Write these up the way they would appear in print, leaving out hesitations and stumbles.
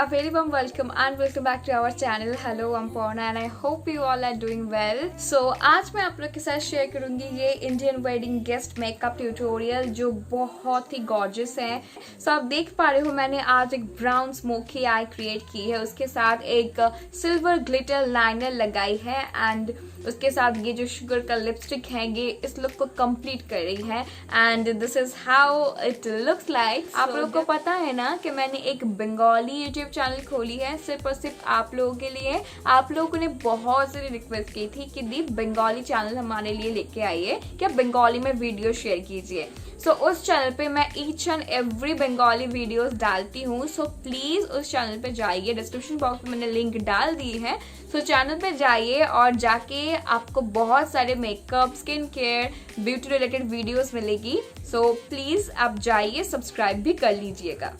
A very warm welcome and welcome back to our channel. Hello, I'm Purna and I hope you all are doing well. So आज मैं आप लोग के साथ share करूंगी ये Indian wedding guest makeup tutorial जो बहुत ही गॉर्जियस है. सो आप देख पा रहे हो मैंने आज एक ब्राउन स्मोकी आई क्रिएट की है, उसके साथ एक सिल्वर ग्लिटर लाइनर लगाई है एंड उसके साथ ये जो शुगर का लिपस्टिक है ये इस लुक को कंप्लीट कर रही है and this is how it looks like. आप लोग को पता है ना कि मैंने एक बंगाली यूट्यूब चैनल खोली है सिर्फ और सिर्फ आप लोगों के लिए. आप लोगों ने बहुत सारी रिक्वेस्ट की थी कि दी बंगाली चैनल हमारे लिए लेके आइए, क्या बंगाली में वीडियो शेयर कीजिए. सो उस चैनल पे मैं each and every Bengali videos डालती हूँ. सो प्लीज उस चैनल पे जाइए, डिस्क्रिप्शन बॉक्स में मैंने लिंक डाल दी है. सो चैनल पे जाइए और जाके आपको बहुत सारे makeup, skin care, beauty related videos मिलेगी. सो प्लीज आप जाइए, सब्सक्राइब भी कर लीजिएगा.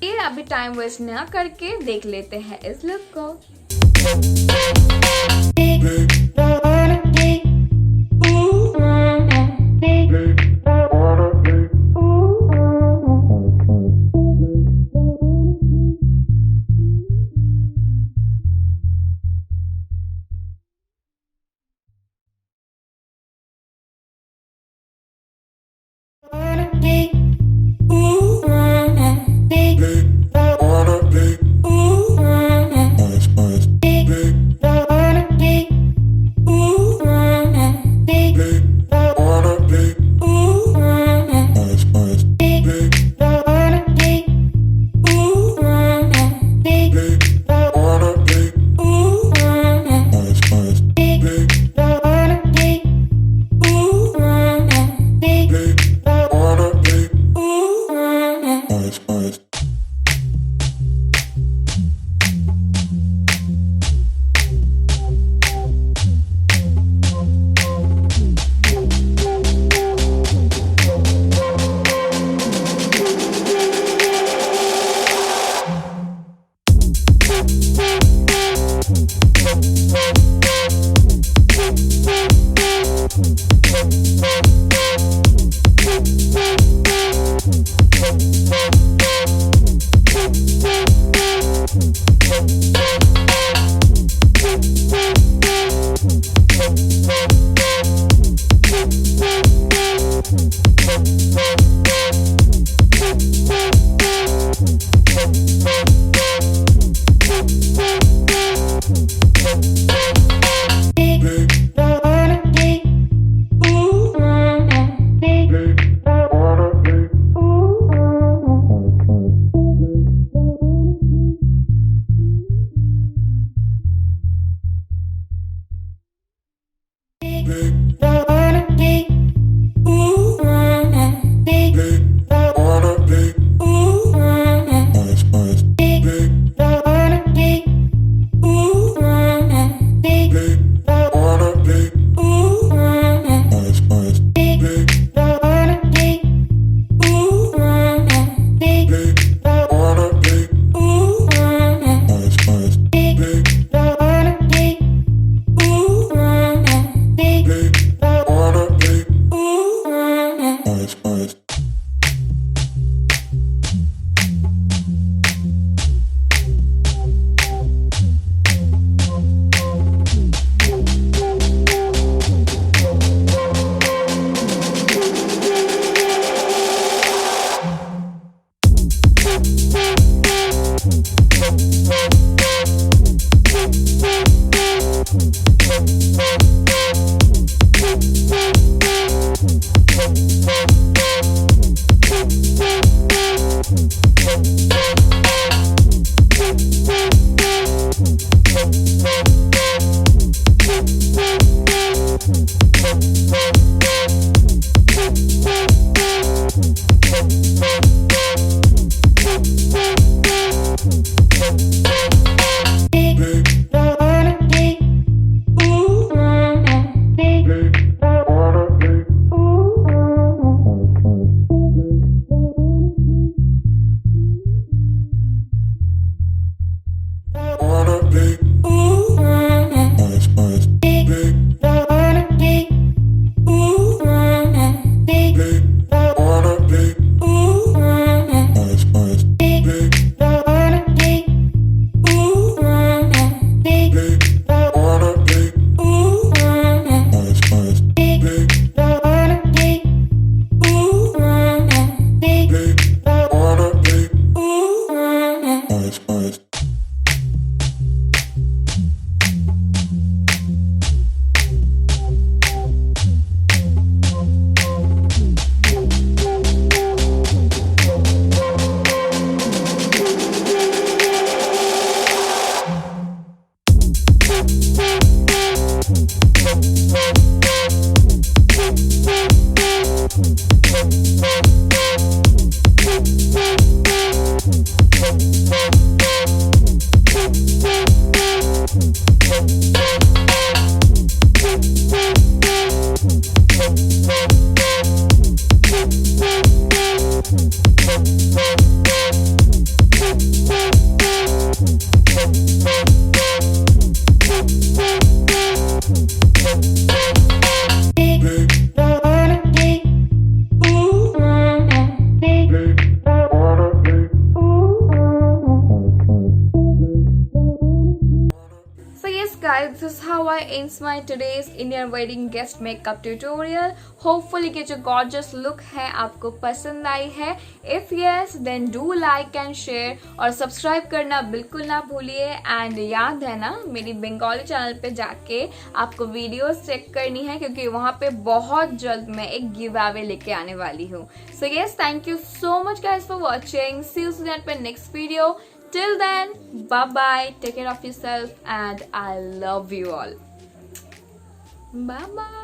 ये अभी टाइम वेस्ट ना करके देख लेते हैं इस लुक को. Guys, this is how I ends my today's Indian wedding guest makeup tutorial. Hopefully कि जो gorgeous look है आपको पसंद आई है. If yes, then do like and share और सब्सक्राइब करना बिल्कुल ना भूलिए. एंड याद है ना, मेरी बंगाली चैनल पे जाके आपको वीडियोस चेक करनी है क्योंकि वहाँ पे बहुत जल्द मैं एक गिव अवे लेके आने वाली हूँ. So yes, thank you so much guys for watching. See you soon at my next video. Till then, bye bye, take care of yourself and I love you all. Bye bye.